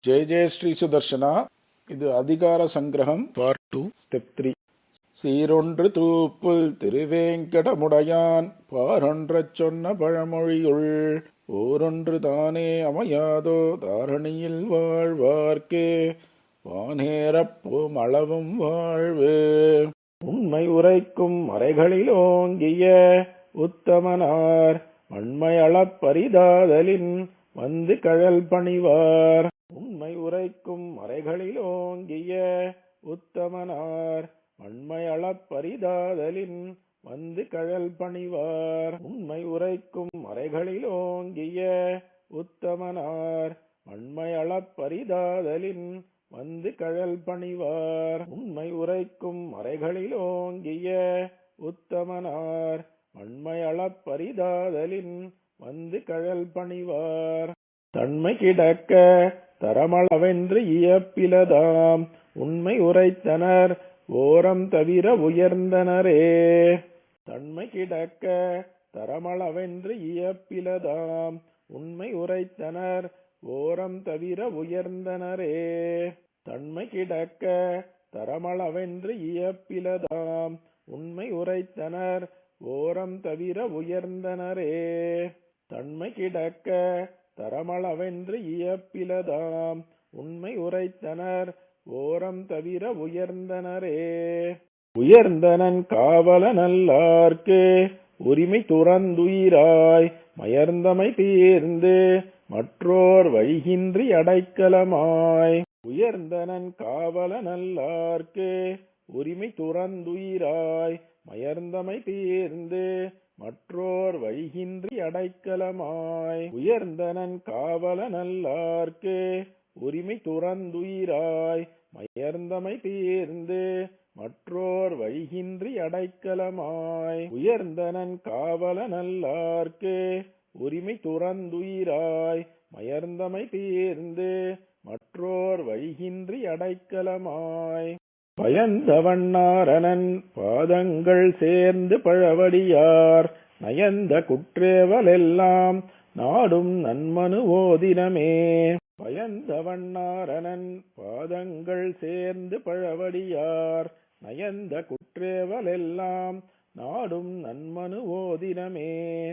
ஜெய ஜெய ஸ்ரீ சுதர்சனா. இது அதிகார சங்கிரகம் part 2 step 3. சீரொன்று Thoopul Thiruvengadamudaiyan பாரொன்றச் சொன்ன பழமொழியுள் ஓரொன்று தானே அமையாதோ தாரணியில் வாழ்வார்க்கே வானேரப்போம் அளவும் வாழ்வு. உண்மை உரைக்கும் மறைகளில் ஓங்கிய உத்தமனார் மண்மையளப் பரிதாதலின் வந்து கழல் பணிவார். உண்மை உரைக்கும் மறைகளில் ஓங்கிய உத்தமனார் மண்மையளப் பரிதாதலின் வந்து கழல் பணிவார். உண்மை உரைக்கும் மறைகளில் ஓங்கிய உத்தமனார் மண்மையளப் பரிதாதலின் வந்து கழல் பணிவார். உண்மை உரைக்கும் மறைகளில் ஓங்கிய உத்தமனார் மண்மையளப் பரிதாதலின் வந்து கழல் பணிவார். தன்மை கிடக்க தரமளவென்று இயப்பிலதாம் உண்மை உரைத்தனர் ஓரம் தவிர உயர்ந்தனரே. தன்மை கிடக்க தரமளவென்று இயப்பிலதாம் உண்மை உரைத்தனர் ஓரம் தவிர உயர்ந்தனரே. தன்மை கிடக்க தரமளவென்று இயப்பிலதாம் உண்மை உரைத்தனர் ஓரம் தவிர உயர்ந்தனரே. தன்மை கிடக்க தரமளவென்று இயப்பிலதாம் உண்மை உரைத்தனர் ஓரம் தவிர உயர்ந்தனரே. உயர்ந்தனன் காவல நல்லார்க்கு உரிமை துறந்துயிராய் மயர்ந்தமை தீர்ந்து மற்றோர் வழிகின்றி அடைக்கலமாய். உயர்ந்தனன் காவல நல்லார்க்கு உரிமை துறந்துயிராய் மயர்ந்தமை தீர்ந்து மற்றோர் வழிகின்றி அடைக்கலமாய். உயர்ந்தனன் காவல நல்லார்க்கு உரிமை துறந்துயிராய் மயர்ந்தமை தீர்ந்து மற்றோர் வழிகின்றி அடைக்கலமாய். உயர்ந்தனன் காவல நல்லார்க்கு உரிமை துறந்துயிராய் மயர்ந்தமை தீர்ந்து மற்றோர் வழிகின்றி அடைக்கலமாய். பயந்தவண்ணாரணன் பாதங்கள் சேர்ந்து பழவடியார் நயந்த குற்றேவலெல்லாம் நாடும் நன்மனு ஓதினமே. பயந்தவண்ணாரணன் பாதங்கள் சேர்ந்து பழவடியார் நயந்த குற்றேவலெல்லாம் நாடும் நன்மனு ஓதினமே.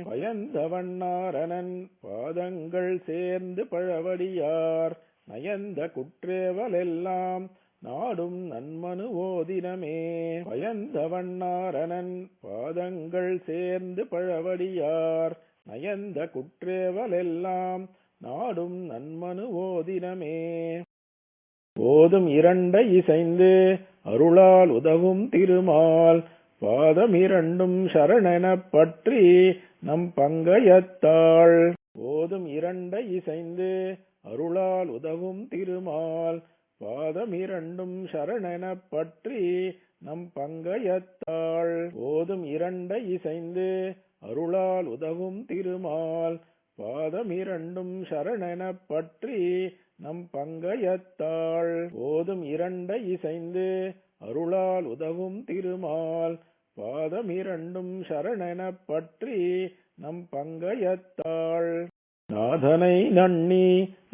பயந்தவண்ணாரணன் பாதங்கள் சேர்ந்து பழவடியார் நயந்த குற்றேவலெல்லாம் நாடும் நன்மனு ஓதினமே. பயந்தவண்ணாரணன் பாதங்கள் சேர்ந்து பழவடியார் நயந்த குற்றேவலெல்லாம் நாடும் நன்மனு ஓதினமே. போதும் இரண்டை இசைந்து அருளால் உதவும் திருமால் பாதம் இரண்டும் சரணெனப் பற்றி நம் பங்கயத்தாள். போதும் இரண்டை இசைந்து அருளால் உதவும் திருமால் பாதம் இரண்டும் சரணெனப் பற்றி நம் பங்கயத்தாள். போதும் இரண்டை இசைந்து அருளால் உதவும் திருமால் பாதம் இரண்டும் சரணெனப் பற்றி நம் பங்கயத்தாள். போதும் இரண்டை இசைந்து அருளால் உதவும் திருமால் பாதம் இரண்டும் சரணெனப் பற்றி நம் பங்கயத்தாள். நாதனை நன்னி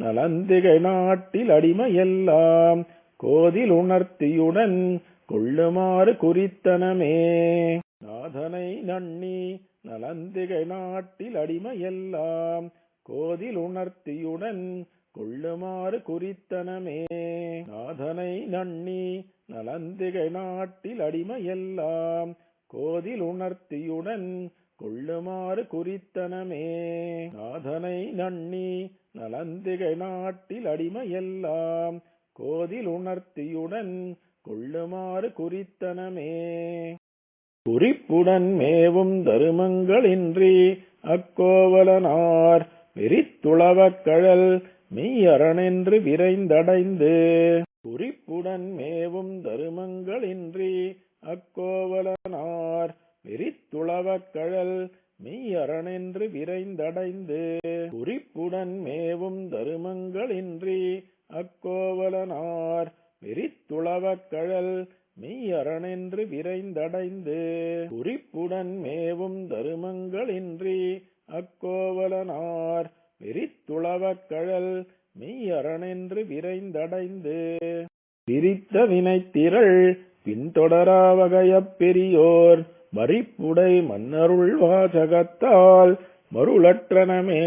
நலந்திகை நாட்டில் அடிமையெல்லாம் கோதில் உணர்த்தியுடன் கொள்ளுமாறு குறித்தனமே. நாதனை நன்னி நலந்திகை நாட்டில் அடிமையெல்லாம் கோதில் உணர்த்தியுடன் கொள்ளுமாறு குறித்தனமே. நாதனை நன்னி நலந்திகை நாட்டில் அடிமையெல்லாம் கோதில் உணர்த்தியுடன் கொள்ளுமாறு குறித்தனமே. நாதனை நன்னி நலந்திகை நாட்டில் அடிமையெல்லாம் கோதில் உணர்த்தியுடன் கொள்ளுமாறு குறித்தனமே. குறிப்புடன் மேவும் தருமங்களின்றி அக்கோவலனார் வெறித்துளவக் கழல் மெய்யரணென்று விரைந்தடைந்து. குறிப்புடன் மேவும் தருமங்களின்றி அக்கோவலனார் துளவக் கழல் மெய்யரணென்று விரைந்தடைந்து குறிப்புடன் மேவும் தருமங்களின்றி அக்கோவலனார் வெறித்துளவக் கழல் மெய்யரணென்று விரைந்தடைந்து குறிப்புடன் மேவும் தருமங்களின்றி அக்கோவலனார் வெறித்துளவக் கழல் மெய்யரணென்று விரைந்தடைந்து பிரித்த வினைத்திரள் பின்தொடரா வகையப் பெரியோர் மறிப்புடை மன்னருள் வாசகத்தால் மருளற்றனமே.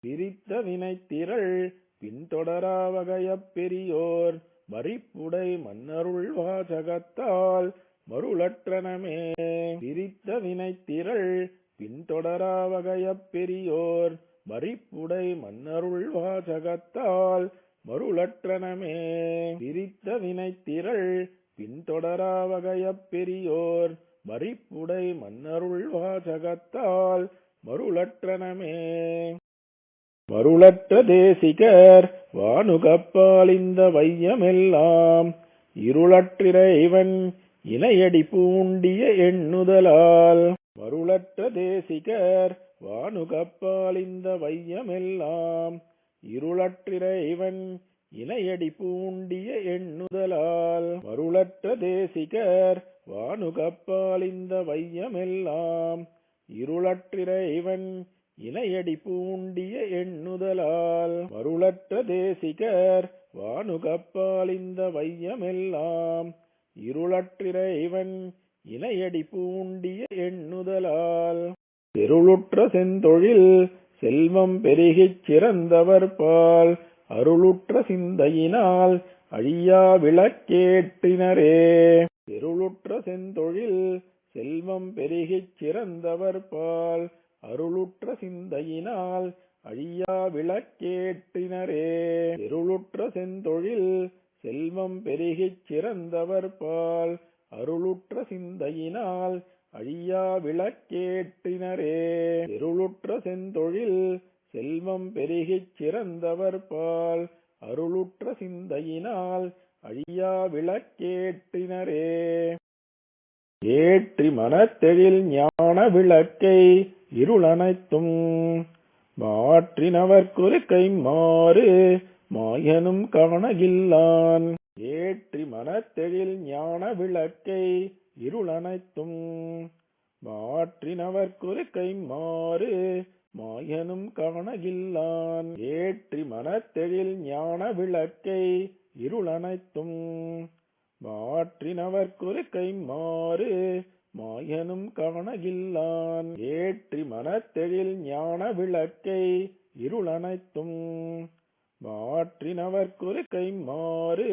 பிரித்த வினைத்திரள் பின்தொடரா வகையப் பெரியோர் மறிப்புடை மன்னருள் வாசகத்தால் மருளற்றனமே. பிரித்த வினைத்திரள் பின்தொடரா வகையப் பெரியோர் மறிப்புடை மன்னருள் வாசகத்தால் மருளற்றனமே. பிரித்த வினைத்திரள் பின்தொடரா வகையப் பெரியோர் மறிப்புடை மன்னருள் வாசகத்தால் மருளற்றனமே. மருளற்ற தேசிகர் வானுகப்பால் இந்த வையமெல்லாம் இருளற்றிறைவன் இணையடி பூண்டிய எண்ணுதலால். மருளற்ற தேசிகர் வானுகப்பால் இந்த வையமெல்லாம் இருளற்றிறைவன் இணையடி பூண்டிய எண்ணுதலால். மருளற்ற தேசிகர் வானுகப்பால் இந்த வையமெல்லாம் இருளற்றிறைவன் இணையடி பூண்டிய எண்ணுதலால். மருளற்ற தேசிகர் வானுகப்பால் இந்த வையமெல்லாம் இருளற்றிறைவன் இணையடி பூண்டிய எண்ணுதலால். தெருளுற்ற செந்தொழில் செல்வம் பெருகிச் சிறந்தவர் பால் அருளுற்ற சிந்தையினால் அழியா விளக்கேற்றினரே. தெருளுற்ற செந்தொழில் செல்வம் பெருகிச் சிறந்தவர் பால் அருளுற்ற சிந்தையினால் அழியா விளக்கேற்றினரே. தெருளுற்ற செந்தொழில் செல்வம் பெருகிச் சிறந்தவர் பால் அருளுற்ற சிந்தையினால் அழியா விளக்கேற்றினரே. தெருளுற்ற செந்தொழில் செல்வம் பெருகிச் சிறந்தவர் பால் அருளுற்ற சிந்தையினால் அழியா விளக்கேற்றினரே. ஏற்றி மனத்தெழில் ஞான விளக்கை இருளனைத்தும் மாற்றினவர்க்கொரு கைம்மாறு மாயனும் காணகில்லான். ஏற்றி மனத்தெழில் ஞான விளக்கை இருளனைத்தும் மாற்றினவர்க்கொரு கைம்மாறு மாயனும் காணகில்லான். ஏற்றி மனத்தெழில் ஞான விளக்கை இருளனைத்தும் மாற்றினவர்க்கொரு கைம்மாறு மாயனும் காணகில்லான். ஏற்றி மனத்தெழில் ஞான விளக்கை இருளனைத்தும் மாற்றினவர்க்கொரு கைம்மாறு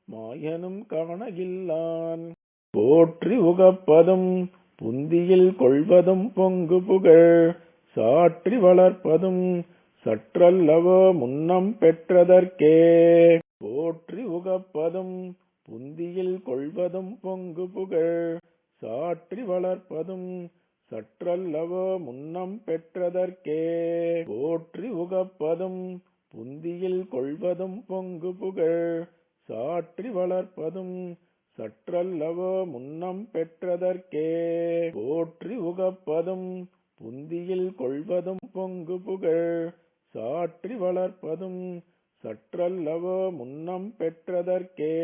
மாயனும் காணகில்லான். போற்றி உகப்பதும் புந்தியில் கொள்வதும் பொங்கு புகழ் சாற்றி வளர்ப்பதும் சற்றல்லவோ முன்னம் பெற்றதற்கே. போற்றி உகப்பதும் புந்தியில் கொள்வதும் பொங்கு புகழ் சாற்றி வளர்ப்பதும் சற்றல்லவோ முன்னம் பெற்றதற்கே. போற்றி உகப்பதும் புந்தியில் கொள்வதும் பொங்கு புகழ் சாற்றி வளர்ப்பதும் சற்றல்லவோ முன்னம் பெற்றதற்கே. போற்றி உகப்பதும் புந்தியில் கொள்வதும் பொங்கு புகழ் சாற்றி வளர்ப்பதும் சற்றல்லவோ முன்னம் பெற்றதற்கே.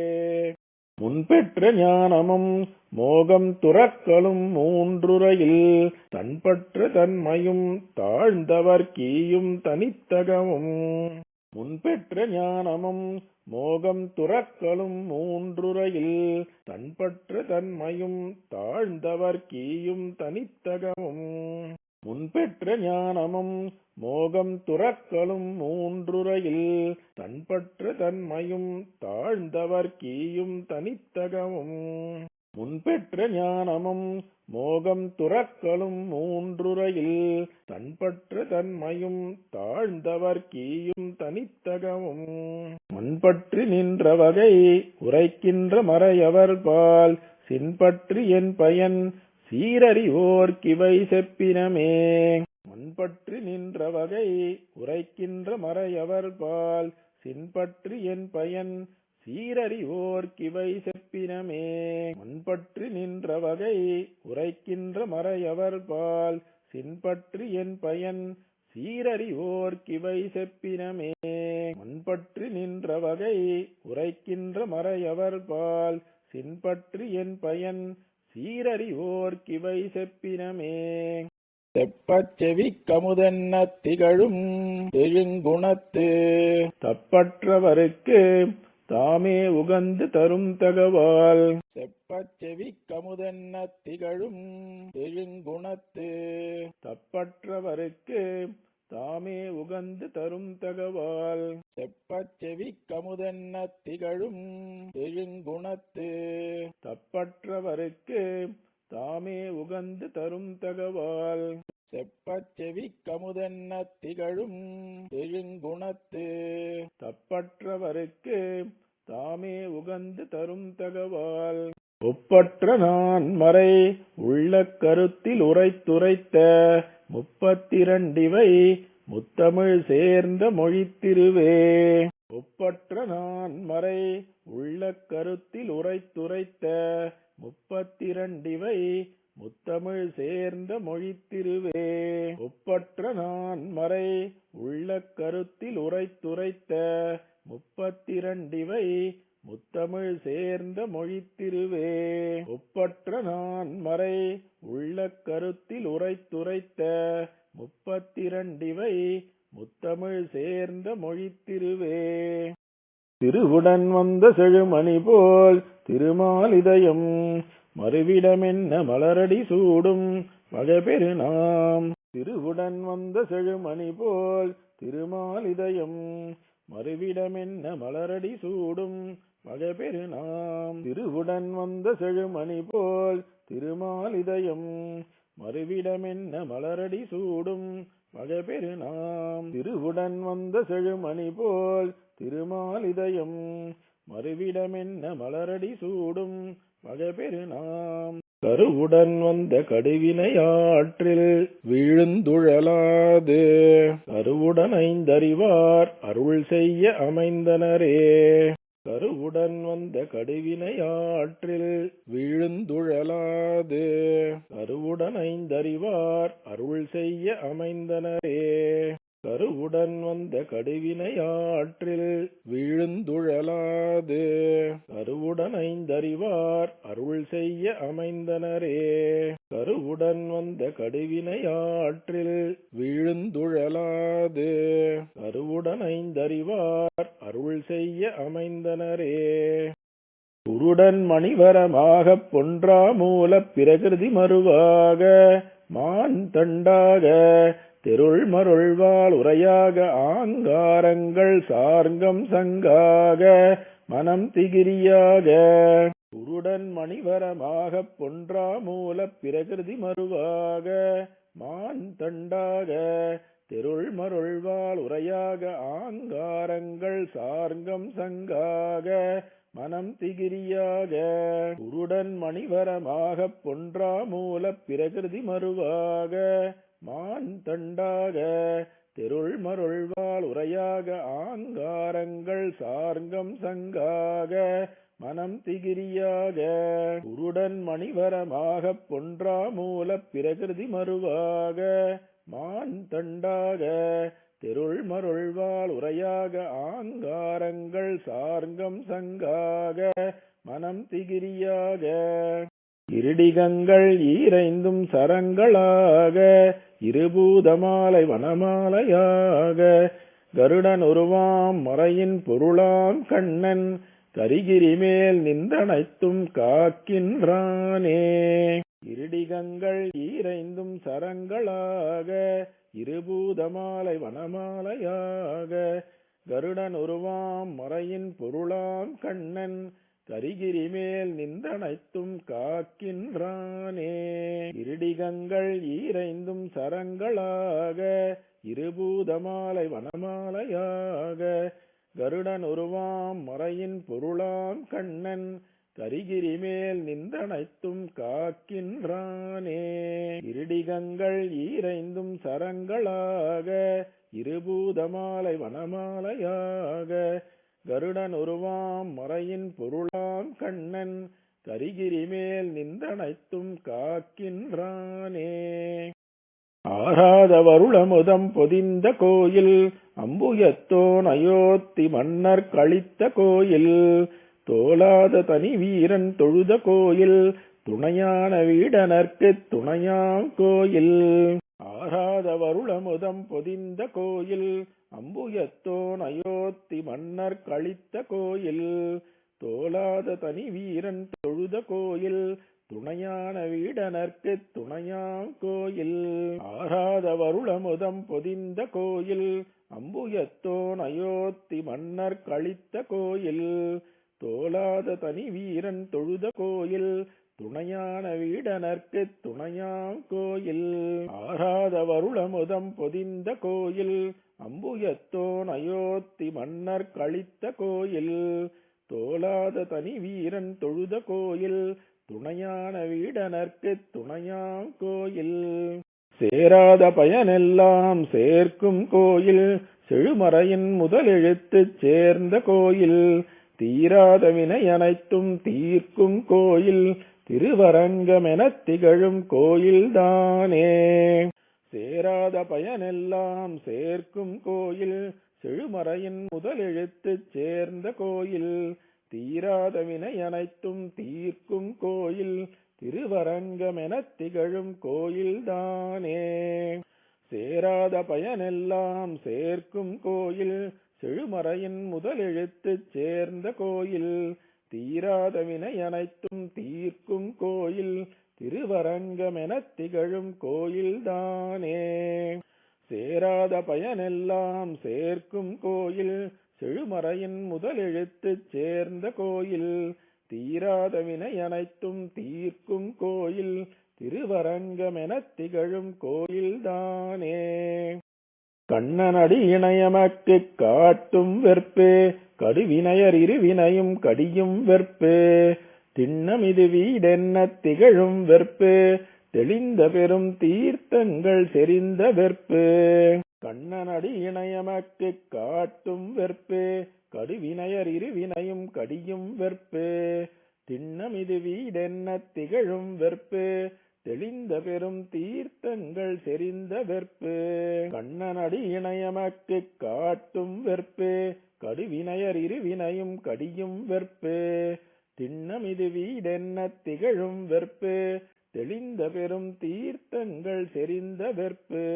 முன்பெற்ற ஞானமும் மோகம் துறக்கலும் மூன்றுரையில் தன்பற்ற தன்மையும் தாழ்ந்தவர் கீயும் தனித்தகமும். முன்பெற்ற ஞானமும் மோகம் துறக்கலும் மூன்றுரையில் தன்பற்ற தன்மையும் தாழ்ந்தவர் கீயும் தனித்தகமும். முன்பெற்ற ஞானமும் மோகம் துறக்கலும் மூன்றுரையில் தன்பற்ற தன்மையும் தாழ்ந்தவர் கீயும் தனித்தகமும். முன்பெற்ற ஞானமும் மோகம் துறக்கலும் மூன்றுரையில் தன்பற்ற தன்மையும் தாழ்ந்தவர் கீயும் தனித்தகமும். மண்பற்றி நின்ற வகை உரைக்கின்ற மறையவர் பால் சின்பற்றி என் பயன் சீரறிவோர் கிவை செப்பினமே. மண்பற்றி நின்ற வகை உரைக்கின்ற மறையவர் பால் சின்பற்றி என் பயன் சீரறிவோர் கிவை செப்பினமே. செப்பினமே. மண்பற்றி நின்ற வகை உரைக்கின்ற மறையவர் பால் சின்பற்றி என் பயன் சீரறிவோர்க்கிவை செப்பினமே. மண்பற்றி நின்ற வகை உரைக்கின்ற மறையவர் பால் சின்பற்றி என் பயன் சீரறிவோர்க்கிவை செப்பினமே. தெப்பச் செவிக் கமுதென்ன திகழும் தெழுங்குணத்து தப்பற்றவருக்கு தாமே உகந்து தரும் தகவால். செப்பச் செவிக் கமுதென்ன திகழும் தெழுங்குணத்து தப்பற்றவருக்கு தாமே உகந்து தரும் தகவால். செப்பச் செவிக் கமுதென்ன திகழும் தெழுங்குணத்து தப்பற்றவருக்கு தாமே உகந்து தரும் தகவால். செப்பச் செவிக் கமுதென்ன திகழும் தெழுங்குணத்து தப்பற்றவருக்கு தாமே உகந்து தரும் தகவால். ஒப்பற்ற நான் மறை உள்ள கருத்தில் உரைத்துரைத்த 32 முத்தமிழ் சேர்ந்த மொழித்திருவே. ஒப்பற்ற நான் மறை உள்ள கருத்தில் உரைத்துரைத்த 32 முத்தமிழ் சேர்ந்த மொழித்திருவே. ஒப்பற்ற நான் மறை உள்ள கருத்தில் உரைத்துரைத்த 32 முத்தமிழ் சேர்ந்த மொழித்திருவே. ஒப்பற்ற நான் மறை உள்ள கருத்தில் உரைத்துரைத்த 32 முத்தமிழ் சேர்ந்த மொழித்திருவே. திருவுடன் வந்த செழுமணி போல் திருமாலிதயம் மறுவிடமென்ன மலரடி சூடும் மகபெருநாம். திருவுடன் வந்த செழுமணி போல் திருமாலிதயம் மறுவிடமென்ன மலரடி சூடும் மகபெருநாம். திருவுடன் வந்த செழுமணி போல் திருமாலிதயம் மறுவிடமென்ன மலரடி சூடும் மகபெருநாம். திருவுடன் வந்த செழுமணி போல் திருமாலிதயம் மறுவிடமென்ன மலரடி சூடும் மகபெருநாம். கருவுடன் வந்த கடுவினையாற்றில் வீழுந்துழலாது கருவுடன் 5 அறிவார் அருள் செய்ய அமைந்தனரே. கருவுடன் வந்த கடுவினையாற்றில் வீழுந்துழலாது கருவுடன் 5 அறிவார் அருள் செய்ய அமைந்தனரே. கருவுடன் வந்த கடுவினையாற்றில் வீழுந்துழலாது கருவுடன் 5 அறிவார் அருள் செய்ய அமைந்தனரே. கருவுடன் வந்த கடுவினையாற்றில் வீழுந்துழலாது கருவுடன் 5 அறிவார் அருள் செய்ய அமைந்தனரே. குருடன் மணிவரமாகப் பொன்றா மூலப் பிரகிருதி மறுவாக மான் தண்டாக தெருள் மருள்வாள் உரையாக ஆங்காரங்கள் சார்கம் சங்காக மனம் திகிரியாக. குருடன் மணிவரமாகப் பொன்றா மூலப் பிரகிருதி மறுவாக மான் தண்டாக தெருள் மருள்வாள் உரையாக ஆங்காரங்கள் சார்கம் சங்காக மனம் திகிரியாக. குருடன் மணிவரமாகப் பொன்றா மூலப் பிரகிருதி மறுவாக மான் தண்டாக தெருள் மருள்வாள் உரையாக ஆங்காரங்கள் சார்கம் சங்காக மனம் திகிரியாக. குருடன் மணிவரமாகப் பொன்றா மூலப் பிரகிருதி மறுவாக மான் தண்டாக தெருள் மருள்வாள் உரையாக ஆங்காரங்கள் சார்கம் சங்காக மனம் திகிரியாக. இருடிகங்கள் ஈரைந்தும் சரங்களாக இருபூதமாலை வனமாலையாக கருடன் உருவாம் மறையின் பொருளாம் கண்ணன் கரிகிரி மேல் நின்றனைத்தும் காக்கின்றானே. இருடிகங்கள் ஈரைந்தும் சரங்களாக இருபூதமாலை வனமாலையாக கருடன் உருவாம் மறையின் பொருளாம் கண்ணன் கரிகிரி மேல் நின்றனைத்தும் காக்கின்றானே. இருடிகங்கள் ஈரைந்தும் சரங்களாக இருபூதமாலை வனமாலையாக கருடன் உருவாம் மறையின் பொருளாம் கண்ணன் கரிகிரி மேல் நின்றனைத்தும் காக்கின்றானே. இருடிகங்கள் ஈரைந்தும் சரங்களாக இருபூதமாலை வனமாலையாக கருடன் உருவாம் மறையின் பொருளாம் கண்ணன் கரிகிரி மேல் நின்றனைத்தும் காக்கின்றானே. ஆராத வருளமுதம் பொதிந்த கோயில் அம்புயத்தோன் அயோத்தி மன்னர் கழித்த கோயில் தோலாத தனி வீரன் தொழுத கோயில் துணையான வீடனர்க்குத் துணையாம் கோயில். ஆராத வருளமுதம் பொதிந்த கோயில் அம்புயத்தோன் அயோத்தி மன்னர் கழித்த கோயில் தோலாத தனி வீரன் தொழுத கோயில் துணையான வீடனர்க்குத் துணையாம் கோயில். ஆராத வருளமுதம் பொதிந்த கோயில் அம்புயத்தோன் அயோத்தி மன்னர் கழித்த கோயில் தோலாத தனி வீரன் தொழுத கோயில் துணையான வீடனர்க்குத் துணையாம் கோயில். ஆராத வருளமுதம் பொதிந்த கோயில் அம்புயத்தோன் அயோத்தி மன்னர் கழித்த கோயில் தோலாத தனி வீரன் தொழுத கோயில் துணையான வீடனர்க்குத் துணையாம் கோயில். சேராத பயனெல்லாம் சேர்க்கும் கோயில் செழுமறையின் முதலெழுத்துச் சேர்ந்த கோயில் தீராத வினை அனைத்தும் தீர்க்கும் கோயில் திருவரங்கமெனத் திகழும் கோயில்தானே. சேராத பயனெல்லாம் சேர்க்கும் கோயில் செழுமறையின் முதலெழுத்துச் சேர்ந்த கோயில் தீராத வினை அனைத்தும் தீர்க்கும் கோயில் திருவரங்கமெனத் திகழும் கோயில்தானே. சேராத பயனெல்லாம் சேர்க்கும் கோயில் செழுமறையின் முதலெழுத்துச் சேர்ந்த கோயில் தீராத வினை அனைத்தும் தீர்க்கும் கோயில் திருவரங்கமெனத் திகழும் கோயில்தானே. சேராத பயனெல்லாம் சேர்க்கும் கோயில் செழுமறையின் முதலெழுத்துச் சேர்ந்த கோயில் தீராத வினை அனைத்தும் தீர்க்கும் கோயில் திருவரங்கமெனத் திகழும் கோயில்தானே. கண்ணனடி இணையமக்குக் காட்டும் வெற்பே கடுவினையர் இருவினையும் கடியும் வெற்பே திண்ணமிது வீடென்னத் திகழும் வெற்பே தெளிந்த பெரும் தீர்த்தங்கள் செறிந்த வெற்பே. கண்ணனடி இணையமக்குக் காட்டும் வெற்பே கடுவினையர் இருவினையும் கடியும் வெற்பே திண்ணமிது வீடென்னத் திகழும் வெற்பே தெளிந்த பெரும் தீர்த்தங்கள் செறிந்த வெற்பே. கண்ணனடி இணையமக்குக் காட்டும் வெற்பே கடுவினையர் இருவினையும் கடியும் வெற்பே திண்ணமிது வீடென்னத் திகழும் வெற்பே தெளிந்த பெரும் தீர்த்தங்கள் செறிந்த வெற்பே.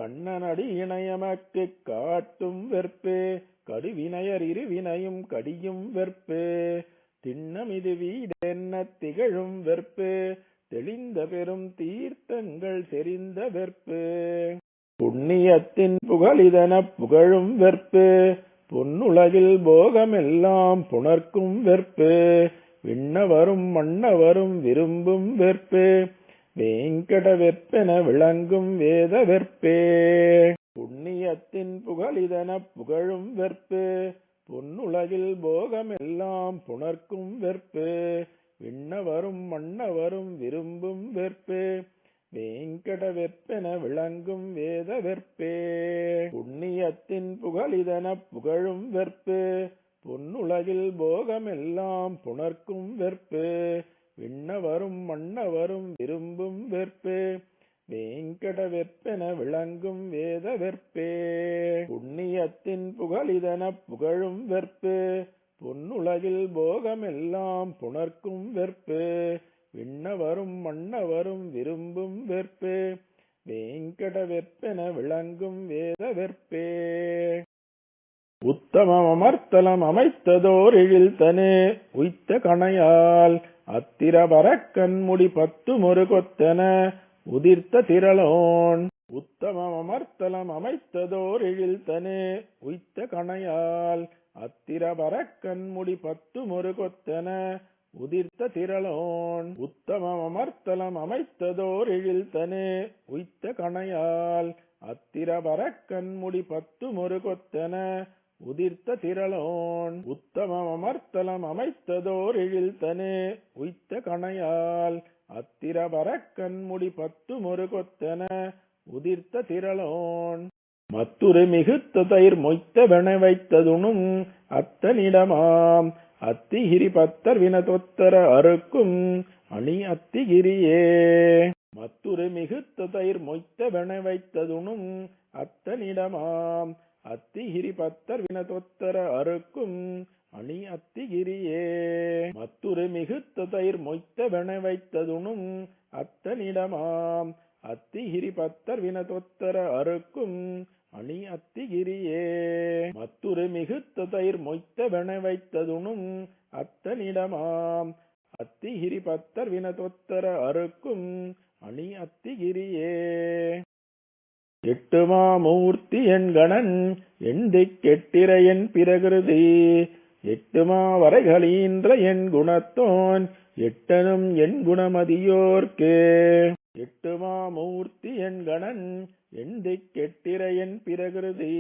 கண்ணனடி இணையமக்குக் காட்டும் வெற்பே கடுவினையர் இருவினையும் கடியும் வெற்பே திண்ணமிது வீடென்னத் திகழும் வெற்பே தெளிந்த பெரும் தீர்த்தங்கள் செறிந்த வெற்பே. புண்ணியத்தின் புகழிதனப் புகழும் வெற்பே பொன்னுலகில் போகமெல்லாம் புணர்க்கும் வெற்பே விண்ணவரும் மன்னவரும் விரும்பும் வெற்பே வேங்கட வெற்பென விளங்கும் வேத வெற்பே. புண்ணியத்தின் புகழிதனப் புகழும் வெற்பே பொன்னுலகில் போகமெல்லாம் புணர்க்கும் வெற்பே விண்ணவரும் மன்னவரும் விரும்பும் வெற்பே வேங்கட வெற்பென விளங்கும் வேத வெற்பே. புண்ணியத்தின் புகழிதனப் புகழும் வெற்பே பொன்னுலகில் போகமெல்லாம் புணர்க்கும் வெற்பே விண்ணவரும் மன்னவரும் விரும்பும் வெற்பே வேங்கட வெற்பென விளங்கும் வேத வெற்பே. புண்ணியத்தின் புகழிதனப் புகழும் வெற்பே பொன்னுலகில் போகமெல்லாம் புணர்க்கும் வெற்பே விண்ணவரும் மன்னவரும் விரும்பும் வெற்பே வேங்கட வெற்பென விளங்கும் வேத வெற்பே. உத்தமம் அமர்த்தலம் அமைத்ததோர் எழில்தனே உய்த்த கணையால் அத்திர பரக்கண்முடி 10 மொரு கொத்தன உதிர்த்த திரளோன். உத்தமம் அமர்த்தலம் அமைத்ததோர் எழில்தனே உய்த்த கணையால் அத்திர பரக்கண்முடி 10 மொரு கொத்தன உதிர்த்த திரளோன். உத்தமம் அமர்த்தலம் அமைத்ததோர் எழில்தனே உய்த்த கணையால் அத்திர பரக்கண்முடி 10 மொரு கொத்தன உதிர்த்த திரளோன். உத்தமம் அமர்த்தலம் அமைத்ததோர் எழில்தனே உய்த்த கணையால் அத்திர பரக்கண்முடி 10 மொரு கொத்தன உதிர்த்த திரளோன். மத்துரு மிகுத்த தயிர் மொய்த்த வென வைத்ததுணும் அத்தனிடமாம் அத்திகிரி பத்தர் வினதொத்தர அறுக்கும் அணி அத்திகிரியே. மத்துரு மிகுத்த தயிர் மொய்த்த வென வைத்ததுணும் அத்தனிடமாம் அத்திகிரி பத்தர் வினதொத்தர அறுக்கும் அணி அத்திகிரியே. மத்துரு மிகுத்த தயிர் மொய்த்த வென வைத்ததுணும் அத்தனிடமாம் அத்திகிரி பத்தர் வினதொத்தர அறுக்கும் அணி அத்திகிரியே. மத்துரு மிகுத்த தயிர் மொய்த்த வென வைத்ததுணும் அத்தனிடமாம் அத்திகிரி பத்தர் வினதொத்தர அறுக்கும் அணி அத்திகிரியே. எட்டுமா மூர்த்தி என் கணன் எந்திக் கெட்டிர என் பிரகிருதி எட்டுமா வரைகளீன்ற என் குணத்தோன் எட்டனும் என் குணமதியோர்க்கே. எட்டுமா மூர்த்தி என் கணன் எந்திக் கெட்டிர என் பிரகிருதி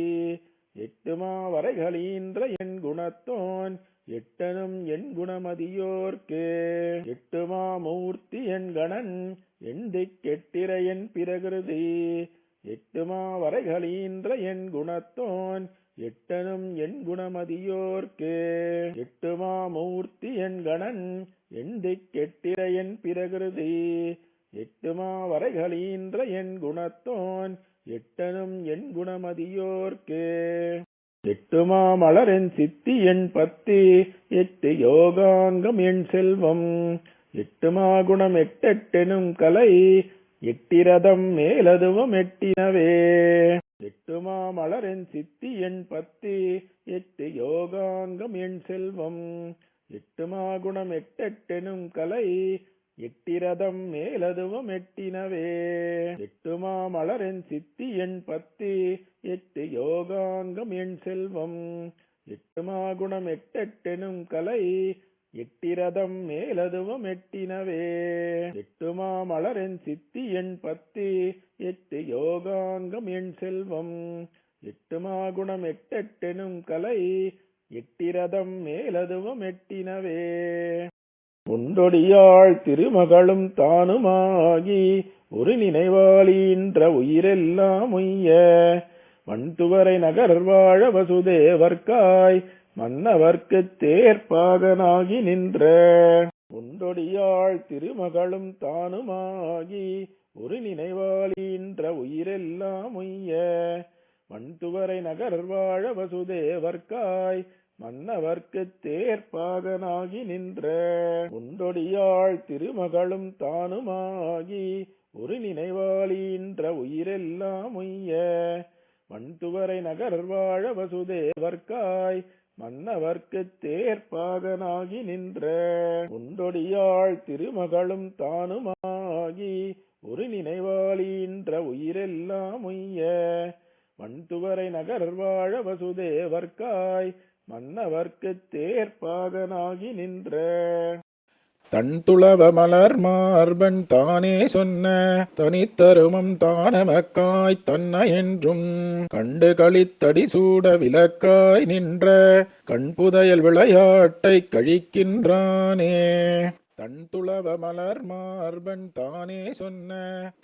எட்டுமா வரைகளீன்ற என் குணத்தோன் எட்டனும் என் குணமதியோர்க்கே. எட்டுமா மூர்த்தி என் கணன் எந்திக் கெட்டிர என் பிரகிருதி எட்டுமா வரைகளீன்ற என் குணத்தோன் எட்டனும் என் குணமதியோர்க்கே. எட்டுமா மூர்த்தி என் கணன் எந்திக் கெட்டிர என் பிரகிருதி எட்டுமா வரைகளீன்ற என் குணத்தோன் எட்டனும் என் குணமதியோர்க்கே. எட்டுமா மலரென் சித்தி என் பத்தி எட்டு யோகாங்கம் என் செல்வம் எட்டுமா குணம் எட்டெட்டெனும் கலை எட்டிரதம் மேலதுவும் எட்டினவே. எட்டுமா மலரென் சித்தி என் பத்தி எட்டு யோகாங்கம் என் செல்வம் எட்டுமா குணம் எட்டெட்டெனும் கலை எட்டிரதம் மேலதுவும் எட்டினவே. எட்டுமா மலரென் சித்தி என் பத்தி எட்டு யோகாங்கம் என் செல்வம் எட்டுமா குணம் எட்டெட்டெனும் கலை எட்டிரதம் மேலதுவும் எட்டினவே. எட்டுமா மலரென் சித்தி என் பத்தி எட்டு யோகாங்கம் என் செல்வம் எட்டுமா குணம் எட்டெட்டெனும் கலை எட்டிரதம் மேலதுவும் எட்டினவே. உண்டொடியாள் திருமகளும் தானுமாகி ஒரு நினைவாளீன்ற உயிரெல்லாம் உய்ய வண்துவரை நகர் வாழ வசுதேவர்க்காய் மன்னவர்க்குத் தேர்ப்பாகனாகி நின்ற. உண்டொடியாள் திருமகளும் தானுமாகி ஒரு நினைவாளீன்ற உயிரெல்லாம் உய்ய வண்துவரை நகர் வாழ வசுதேவர்க்காய் மன்னவர்க்குத் தேர்ப்பாகனாகி நின்ற. உண்டொடியாள் திருமகளும் தானுமாகி ஒரு நினைவாளீன்ற உயிரெல்லாம் உய்ய வண்துவரை நகர் வாழ வசுதேவர்க்காய் மன்னவர்க்குத் தேர்ப்பாகனாகி நின்ற. உண்டொடியாள் திருமகளும் தானுமாகி ஒரு நினைவாளீன்ற உயிரெல்லாம் உய்ய வண்துவரை நகர் வாழ வசுதேவர்க்காய் மன்னவர்க்குத் தேர்ப்பாகனாகி நின்ற. தன்துளவ மலர் மார்பன் தானே சொன்ன தனித்தருமம் தானமக்காய் தன்ன என்றும் கண்டு களித்தடி சூட விளக்காய் நின்ற கண்புதையல் விளையாட்டை கழிக்கின்றானே. தன்துளவ மலர் மார்பன் தானே சொன்ன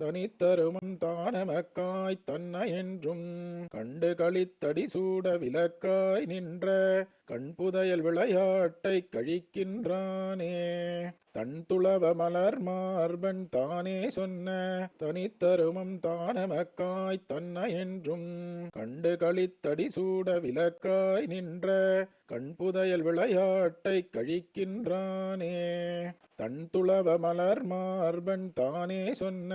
தனித்தருமம் தானமக்காய் தன்ன என்றும் கண்டு களித்தடி சூட விளக்காய் நின்ற கண்புதையல் விளையாட்டை கழிக்கின்றானே. தன்துளவ மலர் மார்பன் தானே சொன்ன தனித்தருமம் தானமக்காய் தன்ன என்றும் கண்டு களித்தடி சூட விளக்காய் நின்ற கண்புதையல் விளையாட்டை கழிக்கின்றானே. தன்துளவ மலர் மார்பன் தானே சொன்ன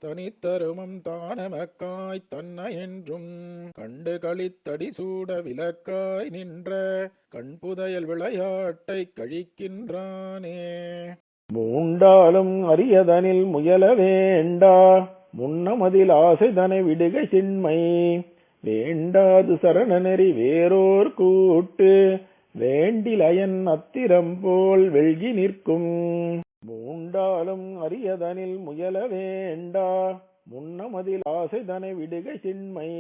தனித்தருமம் தானமக்காய் தன்ன என்றும் கண்டு களித்தடி சூட விளக்காய் நின்ற கண்புதையல் விளையாட்டை கழிக்கின்றானே. மூண்டாலும் அரியதனில் முயல வேண்டா முன்னமதில் ஆசைதனை விடுக சின்மை வேண்டாது சரண நெறி வேறோர் கூட்டு வேண்டிலயன் அத்திரம் போல் வெள்கி நிற்கும். மூண்டாலும் அரியதனில் முயல வேண்டா முன்னமதில் ஆசைதனை விடுக சின்மை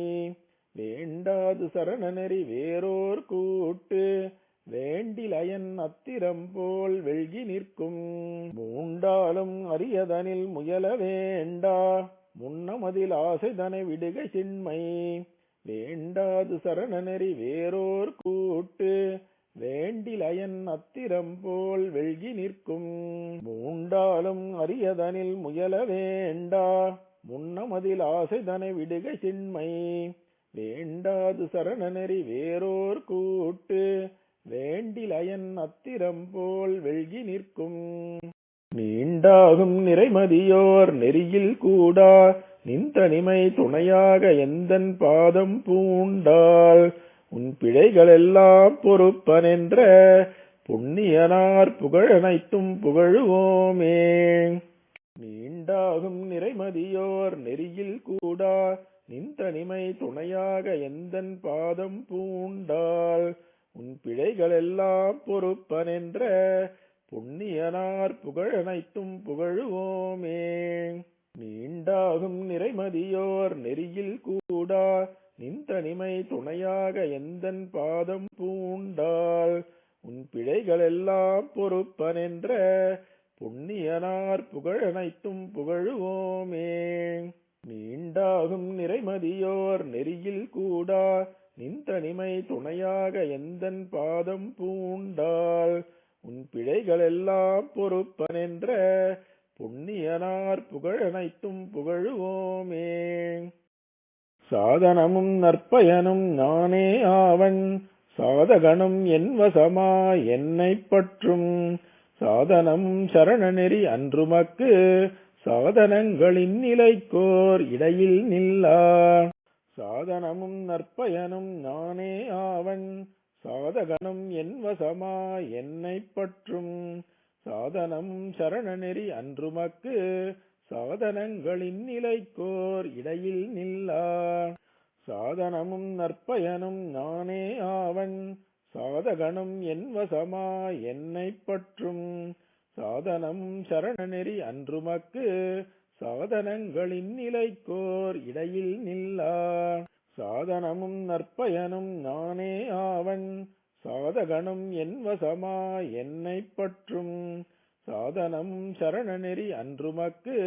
வேண்டாது சரண நெறி வேறோர் கூட்டு வேண்டிலயன் அத்திரம் போல் வெள்கி நிற்கும். மூண்டாலும் அரியதனில் முயல வேண்டா முன்னமதில் ஆசைதனை விடுக சின்மை வேண்டாது சரணநெறி வேறோர் கூட்டு வேண்டிலயன் அத்திரம் போல் வெள்கி நிற்கும். மூண்டாலும் அரியதனில் முயல வேண்டா முன்னமதில் ஆசைதனை விடுகை சின்மை. வேண்டாது சரணநெறி வேறோர் கூட்டு வேண்டிலயன் அத்திரம் போல் வெள்கி நிற்கும். நீண்டாகும் நிறைமதியோர் நெறியில் கூடா நின்தனிமை துணையாக எந்தன் பாதம் பூண்டால் உன் பிழைகளெல்லாம் பொறுப்பனென்ற புண்ணியனார் புகழனைத்தும் புகழுவோமே. நீண்டாகும் நிறைமதியோர் நெறியில் கூடா நின்தனிமை துணையாக எந்தன் பாதம் பூண்டால் உன் பிழைகளெல்லாம் பொறுப்பனென்ற புண்ணியனார் புகழனைத்தும் புகழுவோமே. நீண்டாகும் நிறைமதியோர் நெறியில் கூடா நின்தனிமை துணையாக எந்தன் பாதம் பூண்டால் உன் பிழைகளெல்லாம் பொறுப்பனென்ற புண்ணியனார் புகழனைத்தும் புகழுவோமே. நீண்டாகும் நிறைமதியோர் நெறியில் கூடா நின்தனிமை துணையாக எந்தன் பாதம் பூண்டால் உன் பிழைகளெல்லாம் பொறுப்பனென்ற புண்ணியனார் புகழனைத்தும் புகழுவோமே. சாதனமும் நற்பயனும் நானே ஆவன் சாதகனும் என் வசமா என்னை பற்றும். சாதனம் சரணநெறி அன்றுமக்கு சாதனங்களின் நிலைக்கோர் இடையில் நில்லா. சாதனமும் நற்பயனும் நானே ஆவன் சாதகனும் என் வசமா என்னை பற்றும். சாதனம் சரணநெறி அன்றுமக்கு சாதனங்களின் நிலைக்கோர் இடையில் நில்லா. சாதனமும் நற்பயனும் நானே ஆவன் சாதகனும் என் வசமா என்னை பற்றும். சாதனம் சரணநெறி அன்றுமக்கு சாதனங்களின் நிலைக்கோர் இடையில் நில்லா. சாதனமும் நற்பயனும் நானே ஆவன் சாதகனும் என் வசமா என்னை பற்றும். சாதனம் சரணநெறி அன்றுமக்கு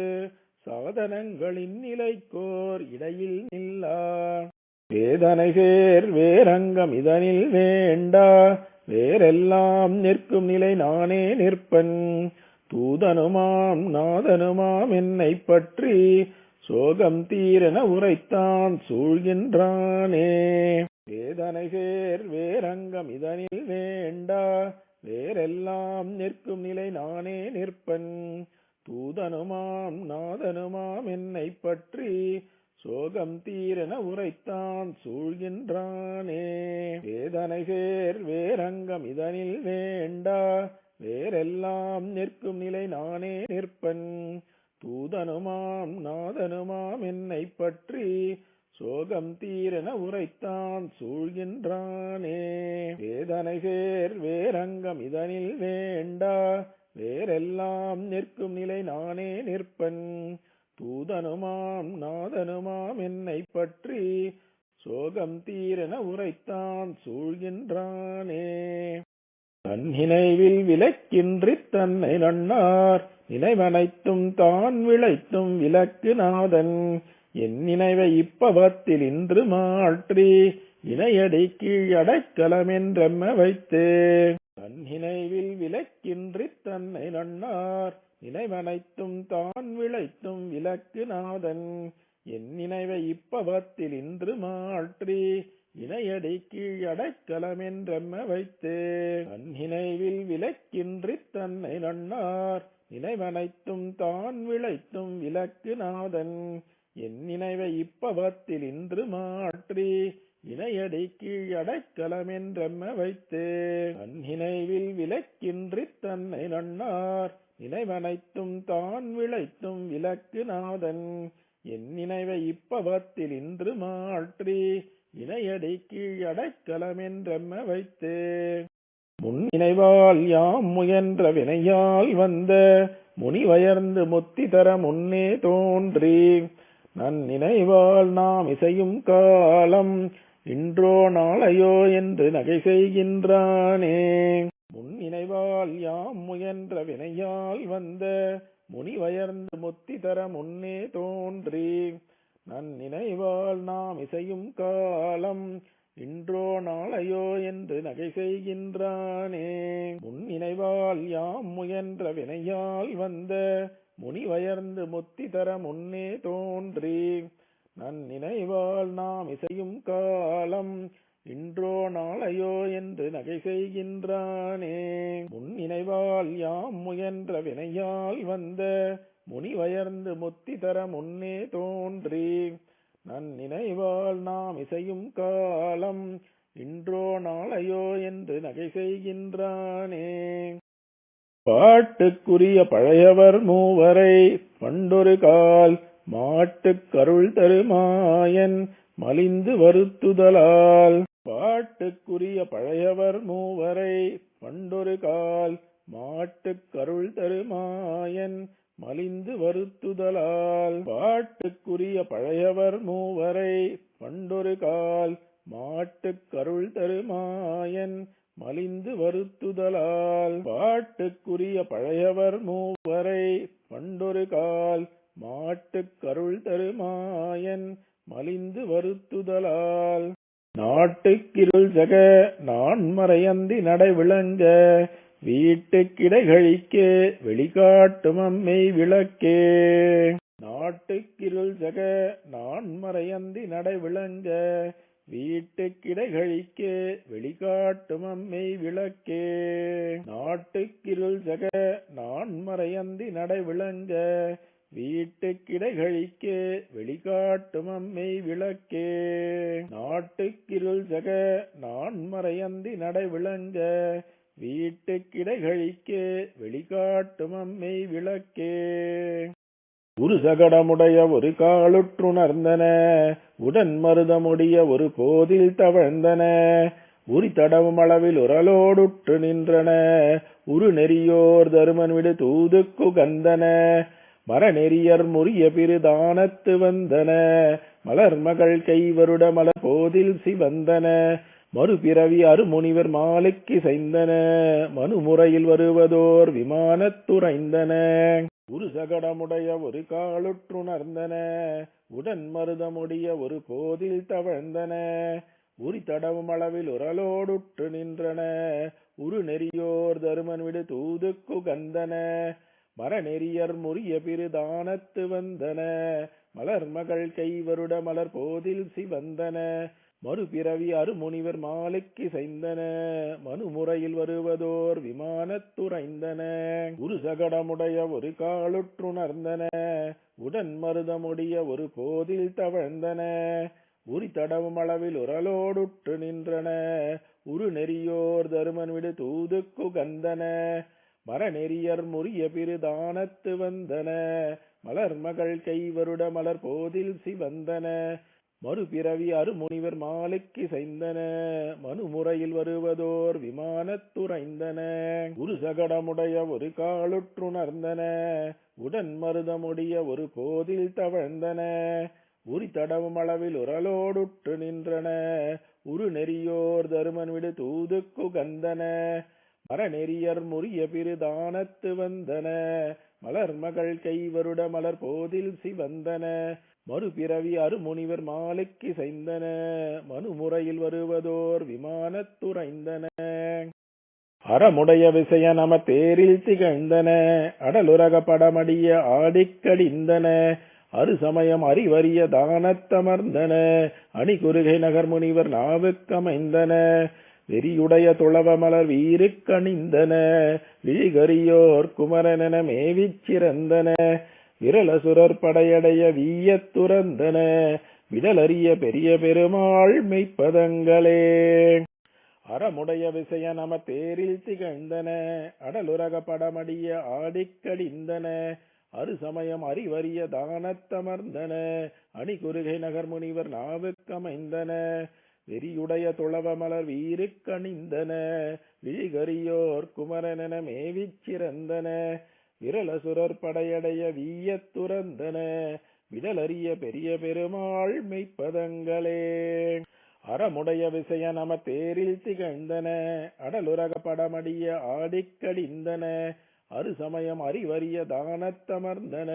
சாதனங்களின் நிலைக்கோர் இடையில் நில்லா. வேதனை சேர் வேரங்கம் இதனில் வேண்டா வேறெல்லாம் நிற்கும் நிலை நானே நிற்பன். தூதனுமாம் நாதனுமாம் என்னை பற்றி சோகம் தீரென உரைத்தான் சூழ்கின்றானே. வேதனை சேர் வேரங்கம் இதனில் வேண்டா வேறெல்லாம் நிற்கும் நிலை நானே நிற்பன். தூதனுமாம் நாதனுமாம் என்னை பற்றி சோகம் தீரென உரைத்தான் சூழ்கின்றானே. வேதனை சேர் வேரங்கம் இதனில் வேண்டா வேறெல்லாம் நிற்கும் நிலை நானே நிற்பன். தூதனுமாம் நாதனுமாம் என்னை பற்றி சோகம் தீரென உரைத்தான் சூழ்கின்றானே. வேதனை சேர் வேரங்கம் இதனில் வேண்டா வேறெல்லாம் நிற்கும் நிலை நானே நிற்பன். தூதனுமாம் நாதனுமாம் என்னை பற்றி சோகம் தீரென உரைத்தான் சூழ்கின்றானே. தன் நினைவில் விலக்கின்றித் தன்னை நன்னார் நினைவனைத்தும் தான் விளைத்தும் விலக்கு நாதன். என் நினைவை இப்பவத்தில் இன்று மாற்றி இணையடி கீழ் அடைக்கலமென்றெம்ம வைத்து. தன் நினைவில் விலக்கின்றித் தன்னை நன்னார் நினைவனைத்தும் தான் விளைத்தும் விலக்கு நாதன். என் நினைவை இப்பவத்தில் இன்று மாற்றி இணையடி கீழ் அடைக்கலமென்றெம்ம வைத்து. தன் நினைவில் விலக்கின்றித் தன்னை நன்னார் நினைவனைத்தும் தான் விளைத்தும் விலக்கு நாதன். என் நினைவை இப்பவத்தில் இன்று மாற்றி இணையடி கீழ் அடைக்கலமென்றெம்ம வைத்து. தன் நினைவில் விலக்கின்றித் தன்னை நன்னார் நினைவனைத்தும் தான் விளைத்தும் விலக்கு நாதன். என் நினைவை இப்பவத்தில் இன்று மாற்றி இணையடி கீழ் அடைக்கலமென்றெம்ம வைத்து. முன் நினைவால் யாம் முயன்ற வினையால் வந்த முனிவயர்ந்து முத்தி தர முன்னே தோன்றி. நன் நினைவால் நாம் இசையும் காலம் இன்றோ நாளையோ என்று நகை செய்கின்றானே. முன் நினைவால் யாம் முயன்ற வினையால் வந்த முனிவயர்ந்து முத்தி தர முன்னே தோன்றி. நன்னினைவால் நாம் இசையும் காலம் இன்றோ நாளையோ என்று நகை செய்கின்றானே. முன்னினைவால் யாம் முயன்ற வினையால் வந்த முனிவயர்ந்து முத்தி தர முன்னே தோன்றி நன்னினைவால் நாம் இசையும் காலம் இன்றோ நாளையோ என்று நகை செய்கின்றானே. முன்னினைவால் யாம் முயன்ற வினையால் வந்த முனிவயர்ந்து முத்தி தர முன்னே தோன்றி நன்னினைவால் நாம் இசையும் காலம் இன்றோ நாளையோ என்று நகை செய்கின்றானே. பாட்டுக்குரிய பழையவர் மூவரை பண்டொரு கால் மாட்டுக் கருள் தருமாயன் மலிந்து வருத்துதலால். பாட்டுக்குரிய பழையவர் மூவரை பண்டொரு கால் மாட்டுக் கருள் தருமாயன் மலிந்து வருத்துதலால். பாட்டுக்குரிய பழையவர் மூவரை பண்டொரு கால் மாட்டுக் கருள் தருமாயன் மலிந்து வருத்துதலால். பாட்டுக்குரிய பழையவர் மூவரை பண்டொரு கால் மாட்டுக் கருள் தருமாயன் மலிந்து வருத்துதலால். நாட்டுக்கிருள் ஜக நான்மறையந்தி நடை விளங்க வீட்டுக் கிடைகழிக்கே வெளிக்காட்டும் அம்மை விளக்கே. நாட்டுக்கிருள் ஜக நான்மறையந்தி நடை விளங்க வீட்டுக் கிடைகழிக்கே வெளிக்காட்டும் அம்மை விளக்கே. நாட்டுக்கிருள் ஜக நான்மறையந்தி நடை விளங்க வீட்டுக் கிடைகழிக்கே வெளிக்காட்டும் அம்மை விளக்கே. நாட்டுக்கிருள் ஜக நான்மறையந்தி நடை விளங்க வீட்டுக் கிடைகழிக்கே வெளிக்காட்டும் அம்மை விளக்கே. ஒரு சகடமுடைய ஒரு காலுற்றுணர்ந்தன உடன் மருதமுடிய ஒரு போதில் தவழ்ந்தன உரி தடவும் அளவில் உரலோடுற்று நின்றன உரு நெறியோர் தருமன் விடு தூதுக்கு கந்தன மரநெறியர் முறிய பிரிதானத்து வந்தன மலர் மகள் கைவருட மலர் போதில் சிவந்தன மறுபிறவி அருமுனிவர் மாலைக்கு செய்தன மனுமுறையில் வருவதோர் விமானத்துறைந்தன. ஒரு சகடமுடைய ஒரு காலுற்றுணர்ந்தன உடன் மருதமுடிய ஒரு போதில் தவழ்ந்தன உரி தடவும் அளவில் உரலோடுற்று நின்றன உரு நெறியோர் தருமன் விடு தூதுக்கு கந்தன மரநெறியர் முறிய பிரிதானத்து வந்தன மலர் மகள் கைவருட மலர் போதில் சிவந்தன மறுபிறவி அருமுனிவர் மாலைக்கு செய்தன மனுமுறையில் வருவதோர் விமானத்துறைந்தன. ஒரு சகடமுடைய ஒரு காலுற்றுணர்ந்தன உடன் மருதமுடிய ஒரு போதில் தவழ்ந்தன உரி தடவும் அளவில் உரலோடுற்று நின்றன உரு நெறியோர் தருமன் விடு தூதுக்கு கந்தன மரநெறியர் முறிய பிரிதானத்து வந்தன மலர் மகள் கைவருட மலர் போதில் சிவந்தன மறுபிறவி அருமுனிவர் மாலைக்கு செய்தன மனுமுறையில் வருவதோர் விமானத்துறைந்தன. ஒரு சகடமுடைய ஒரு காலுற்றுணர்ந்தன உடன் மருதமுடிய ஒரு போதில் தவழ்ந்தன உரி தடவும் அளவில் உரலோடுற்று நின்றன உரு நெறியோர் தருமன் விடு தூதுக்கு கந்தன மரநெறியர் முறிய பிரிதானத்து வந்தன மலர் மகள் கைவருட மலர் போதில் சிவந்தன மறுபிறவி அருமுனிவர் மாலைக்கு செய்தன மனுமுறையில் வருவதோர் விமானத்துறைந்தன. அறமுடைய விசய நம தேரில் திகழ்ந்தன அடலுரக படமடிய ஆடிக்கடிந்தன அரு சமயம் அறிவறிய தானத்தமர்ந்தன அணி குறுகை நகர் முனிவர் நாவுக்கமைந்தன வெறியுடைய துளவ மலர் வீருக்கணிந்தன விழிகரியோர் குமரனென மேவிச் சிறந்தன விரலசுரர் படையடைய வீயத் துறந்தன விடலறிய பெரிய பெருமாள் மெய்ப்பதங்களே. அறமுடைய விசய நம தேரில் திகழ்ந்தன அடலுரக படமடிய ஆடிக்கடிந்தன அரு சமயம் அறிவறிய தானத்தமர்ந்தன அணி குறுகை நகர் முனிவர் நாவுக்கமைந்தன வெறியுடைய துளவ மலர் வீருக்கணிந்தன விழிகரியோர் குமரனென மேவிச் சிறந்தன விரலசுரர் படையடைய வீயத் துறந்தன விடலறிய பெரிய பெருமாள் மெய்ப்பதங்களே. அறமுடைய விசய நம தேரில் திகழ்ந்தன அடலுரக படமடிய ஆடிக்கடிந்தன அருசமயம் அறிவறிய தானத்தமர்ந்தன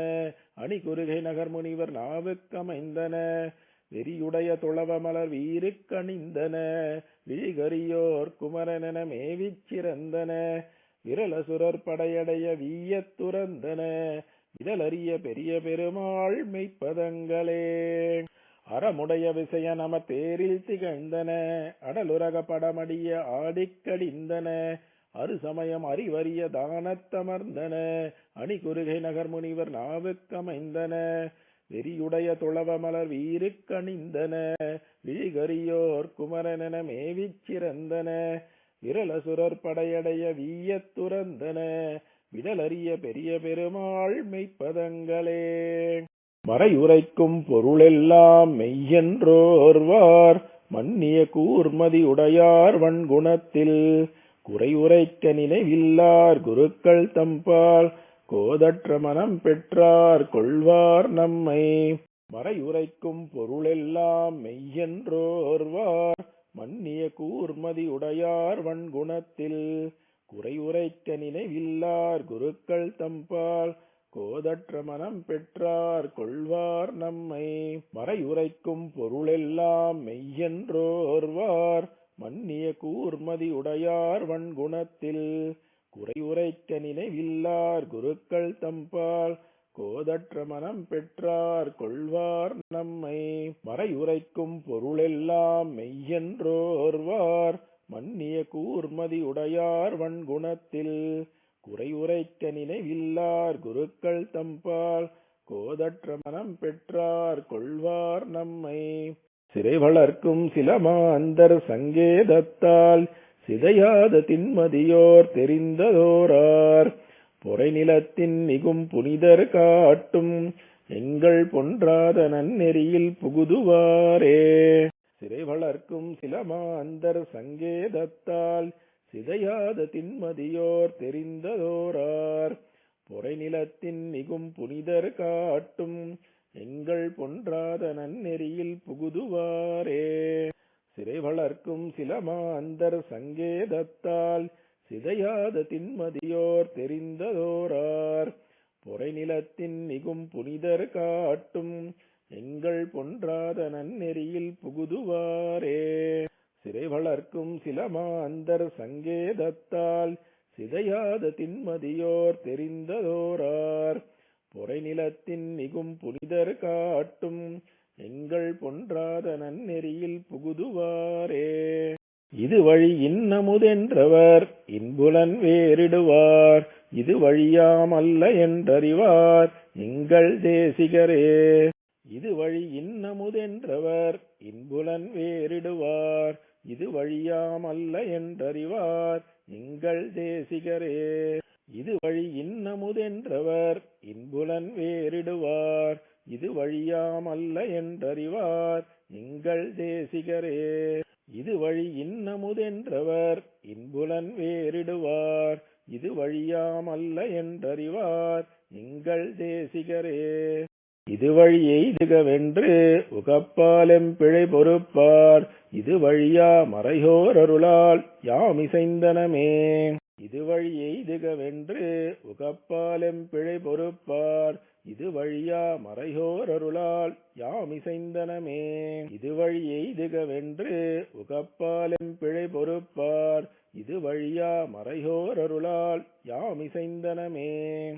அணிகுருகை நகர் முனிவர் நாவுக்கமைந்தன வெறியுடைய துளவமலர் வீருக்கணிந்தன விழிகரியோர் குமரனென மேவிச் சிறந்தன விரலசுரர் படையடைய வீயத் துறந்தன விடலறிய பெரிய பெருமாள் மெய்ப்பதங்களே அறமுடைய விசய நம தேரில் திகழ்ந்தன அடலுரக படமடிய ஆடிக்கடிந்தன அருசமயம் அறிவறிய தானத்தமர்ந்தன அணிகுருகை நகர் முனிவர் நாவுக்கமைந்தன வெறியுடைய துளவமலர் வீருக்கணிந்தன விழிகரியோர் குமரனென மேவிச் சிறந்தன விரலசுரர் படையடைய வீயத் துறந்தன விடலறிய பெரிய பெருமாள் மெய்ப்பதங்களே மறையுரைக்கும் பொருளெல்லாம் மெய்யென்றோர்வார் மன்னிய கூர்மதி உடையார் வன்குணத்தில் குறையுரைக்க நினைவில்லார் குருக்கள் தம்பால் கோதற்ற மனம் பெற்றார் கொள்வார் நம்மை மறையுரைக்கும் பொருளெல்லாம் மெய்யென்றோர்வார் மன்னிய கூர்மதி உடையார் வன்குணத்தில் குறையுரைக்க நினைவில்லார் குருக்கள் தம்பால் கோதற்ற மனம் பெற்றார் கொள்வார் நம்மை மறையுரைக்கும் பொருளெல்லாம் மெய்யென்றோர்வார் மன்னிய கூர்மதி உடையார் வன்குணத்தில் குறையுரைக்க நினைவில்லார் குருக்கள் தம்பால் கோதற்ற மனம் பெற்றார் கொள்வார் நம்மை மறையுரைக்கும் பொருளெல்லாம் மெய்யென்றோர்வார் மன்னிய கூர்மதி உடையார் வன்குணத்தில் குறையுரைக்க நினைவில்லார் குருக்கள் தம்பால் கோதற்ற மனம் பெற்றார் கொள்வார் நம்மை சிறை வளர்க்கும் சிலமாந்தர் சங்கேதத்தால் சிதையாத திண்மதியோர் தெரிந்ததோரார் பொறை நிலத்தின் மிகும் புனிதர் காட்டும் எங்கள் பொன்றாத நன்னெறியில் புகுதுவாரே சிறை வளர்க்கும் சிலமாந்தர் சங்கேதத்தால் சிதையாத திண்மதியோர் தெரிந்ததோரார் பொறை நிலத்தின் மிகும் புனிதர் காட்டும் எங்கள் பொன்றாத நன்னெறியில் புகுதுவாரே சிறை வளர்க்கும் சிலமாந்தர் சங்கேதத்தால் சிதையாத திண்மதியோர் தெரிந்ததோரார் பொறை நிலத்தின் மிகும் புனிதர் காட்டும் எங்கள் பொன்றாத நன்னெறியில் புகுதுவாரே சிறை வளர்க்கும் சிலமாந்தர் சங்கேதத்தால் சிதையாத திண்மதியோர் தெரிந்ததோரார் பொறை நிலத்தின் மிகும் புனிதர் காட்டும் எங்கள் பொன்றாத நன்னெறியில் புகுதுவாரே இது வழி இன்னமுதென்றவர் இன்புலன் வேறிடுவார் இது வழியாமல்ல என்றறிவார் எங்கள் தேசிகரே இது வழி இன்னமுதென்றவர் இன்புலன் வேறிடுவார் இது வழியாமல்ல என்றறிவார் எங்கள் தேசிகரே இது வழி இன்னமுதென்றவர் இன்புலன் வேறிடுவார் இது வழியாமல்ல என்றறிவார் எங்கள் தேசிகரே இது வழி இன்னமுதென்றவர் இன்புலன் வேறிடுவார் இது வழியாமல்ல என்றறிவார் எங்கள் தேசிகரே இது வழி எய்துகவென்று உகப்பாலெம் பிழை பொறுப்பார் இது வழியா மறையோர் அருளால் யாமிசைந்தனமே இது வழி எய்துகவென்று உகப்பாலெம் பிழை பொறுப்பார் இது வழியா மறையோர் அருளால் யாமிசைந்தனமே இது வழி எய்துகவென்று உகப்பாலெம் பிழை பொறுப்பார் இது வழியா மறையோர் அருளால் யாமிசைந்தனமே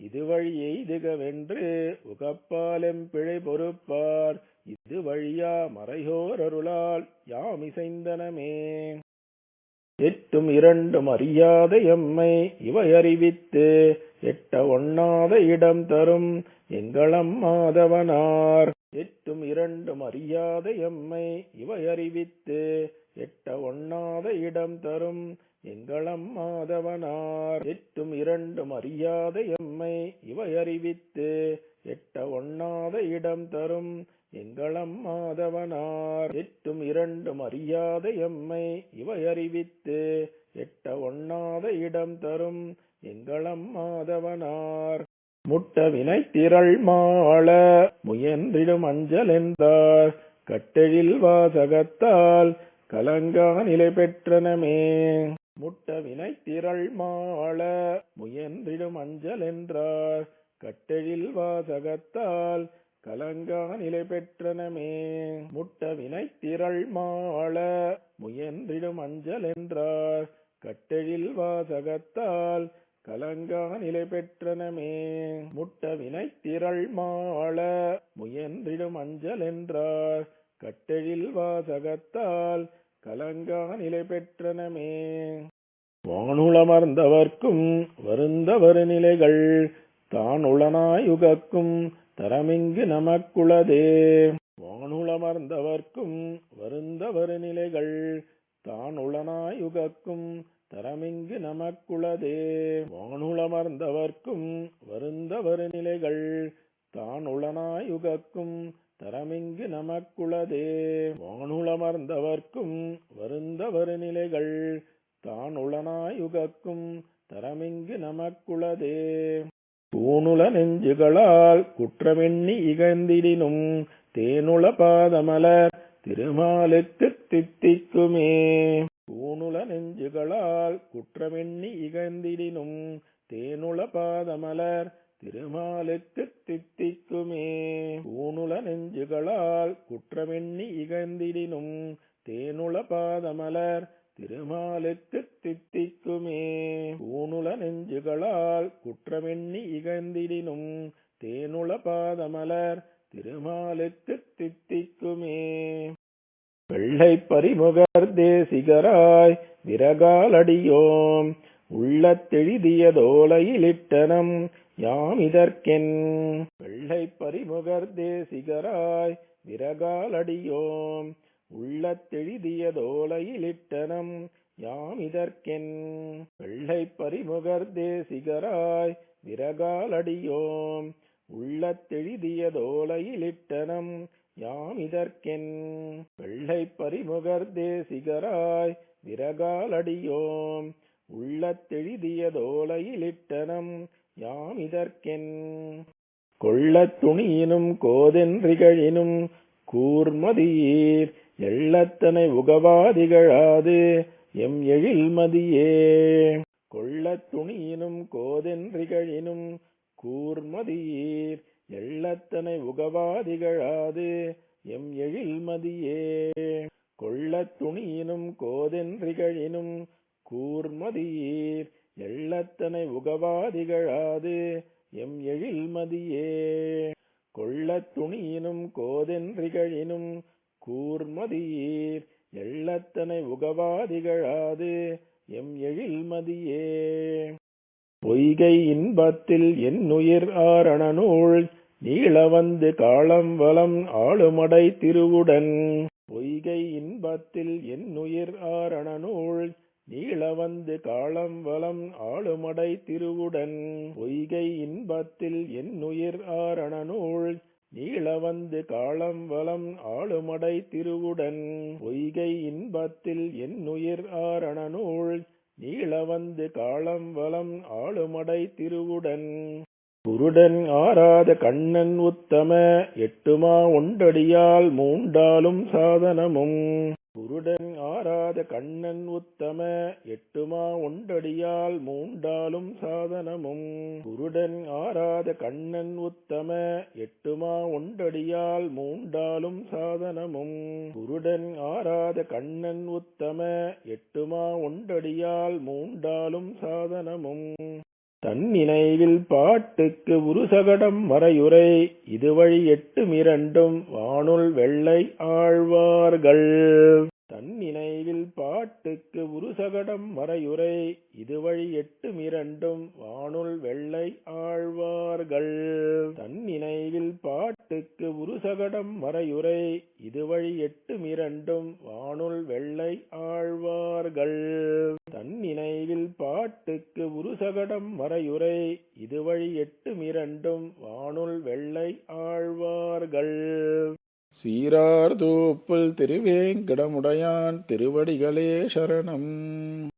இது வழி எய்துகவென்று உகப்பாலெம் பிழை பொறுப்பார் இது வழியா மறையோர் அருளால் யாமிசைந்தனமே எட்டும் இரண்டும் அறியாத எம்மை இவை அறிவித்து எட்ட ஒண்ணாத இடம் தரும் எங்களம் மாதவனார் எட்டும் இரண்டும் அறியாத எம்மை இவை அறிவித்து எட்ட ஒண்ணாத இடம் தரும் எங்களம் மாதவனார் எட்டும் இரண்டும் அறியாத எம்மை இவை அறிவித்து எட்ட ஒண்ணாத இடம் தரும் எங்களம் மாதவனார் எட்டும் இரண்டும் அறியாத எம்மை இவை அறிவித்து எட்ட ஒண்ணாத இடம் தரும் எங்களம் மாதவனார் முட்ட வினை திரள் மாள முயன்றிடும் அஞ்சல் என்றார் கட்டெழில் வாசகத்தால் கலங்கா நிலை பெற்றனமே முட்ட வினை திரள் மாள முயன்றிடும் அஞ்சல் என்றார் கட்டெழில் வாசகத்தால் கலங்கா நிலை பெற்றனமே. முட்ட வினை திரள் மாள முயன்றிடும் அஞ்சல் என்றார் கட்டெழில் வாசகத்தால் கலங்கா நிலை பெற்றனமே. முட்ட வினை திரள் மாள முயன்றிடும் அஞ்சல் என்றார் கட்டெழில் வாசகத்தால் கலங்கா நிலை பெற்றனமே. வானுளமர்ந்தவர்க்கும் வருந்தவரு நிலைகள் தானுளனாயுகக்கும் தரமிங்கு நமக்குளதே. வானுளமர்ந்தவர்க்கும் வருந்தவரு நிலைகள் தானுளனாயுகக்கும் தரமிங்கு நமக்குளதே. வானுளமர்ந்தவர்க்கும் வருந்தவரு நிலைகள் தானுளனாயுகக்கும் தரமிங்கு நமக்குளதே. வானுளமர்ந்தவர்க்கும் வருந்தவரு நிலைகள் தானுளனாயுகக்கும் தரமிங்கு நமக்குளதே. தூணுல நெஞ்சுகளால் குற்றமெண்ணி இகழ்ந்திடினும் தேனுள பாதமலர் திருமாலுக்குத் தித்திக்குமே. தூணுல நெஞ்சுகளால் குற்றமெண்ணி இகழ்ந்திடினும் தேனுள பாதமலர் திருமாலுக்குத் தித்திக்குமே. தூணுல நெஞ்சுகளால் குற்றமெண்ணி இகழ்ந்திடினும் தேனுள பாதமலர் திருமாலுக்குத் தித்திக்குமே. தூணுல நெஞ்சுகளால் குற்றமெண்ணி இகழ்ந்திடினும் தேனுள பாதமலர் திருமாலுக்குத் தித்திக்குமே. வெள்ளை பரிமுகர் தேசிகராய் விரகாலடியோம் உள்ளத்தெழுதியதோலையிலிட்டனம் யாம் இதற்கென். வெள்ளை பரிமுகர் தேசிகராய் விரகாலடியோம் உள்ளத்தெழுதியதோலையிலிட்டனம் யாம் இதற்கென். வெள்ளை பரிமுகர் தேசிகராய் விரகாலடியோம் உள்ளத்தெழுதியதோலையிலிட்டனம் யாம் இதற்கென். வெள்ளை பரிமுகர் தேசிகராய் விரகாலடியோம் உள்ளத்தெழுதியதோலையிலிட்டனம் யாம் இதற்கென். கொள்ளத் துணியினும் கோதென்றிகழினும் கூர்மதியீர் எள்ளத்தனை உகவாதிகழாது எம் எழில்மதியே. கொள்ளத் துணியினும் கோதென்றிகழினும் கூர்மதியீர் எள்ளத்தனை உகவாதிகழாது எம் எழில்மதியே. கொள்ளத் துணியினும் கோதென்றிகழினும் கூர்மதியீர் எள்ளத்தனை உகவாதிகழாது எம் எழில்மதியே. கொள்ளத் துணியினும் கோதென்றிகழினும் கூர்மதியீர் எள்ளத்தனை உகவாதிகழாது எம் எழில்மதியே. பொய்கை இன்பத்தில் என்னுயிர் ஆரணநூல் நீளவந்து காலம் வலம் ஆளுமடை திருவுடன். பொய்கை இன்பத்தில் என்னுயிர் ஆரணநூல் நீளவந்து காலம் வலம் ஆளுமடை திருவுடன். பொய்கை இன்பத்தில் என்னுயிர் ஆரணநூல் நீளவந்து காலம் வலம் ஆளுமடை திருவுடன். பொய்கை இன்பத்தில் என்னுயிர் ஆரணநூல் நீளவந்து காலம் வலம் ஆளுமடை திருவுடன். குருடன் ஆராத கண்ணன் உத்தம எட்டுமா ஒண்டடியால் மூண்டாலும் சாதனமும். குருடன் ஆராத கண்ணன் உத்தம எட்டுமா ஒண்டடியால் மூண்டாலும் சாதனமும். குருடன் ஆராத கண்ணன் உத்தம எட்டுமா ஒண்டடியால் மூண்டாலும் சாதனமும். குருடன் ஆராத கண்ணன் உத்தம எட்டுமா ஒண்டடியால் மூண்டாலும் சாதனமும். தன்னினைவில் பாட்டுக்கு உருசகடம் மறையுரை இதுவழி எட்டுமிரண்டும் வானுள் வெள்ளை ஆழ்வார்கள். தன்னினைவில் பாட்டுக்கு உருசகடம் மறையுரை இதுவழி எட்டுமிரண்டும் வானுள் வெள்ளை ஆழ்வார்கள். தன்னினைவில் பாட்டுக்கு உருசகடம் மறையுரை இதுவழி எட்டுமிரண்டும் வானுள் வெள்ளை ஆழ்வார்கள். தன்னினைவில் பாட்டுக்கு உருசகடம் மறையுரை இதுவழி எட்டுமிரண்டும் வானுள் வெள்ளை ஆழ்வார்கள். சீரார் தூப்புல் திருவேங்கடமுடையான் திருவடிகளே சரணம்.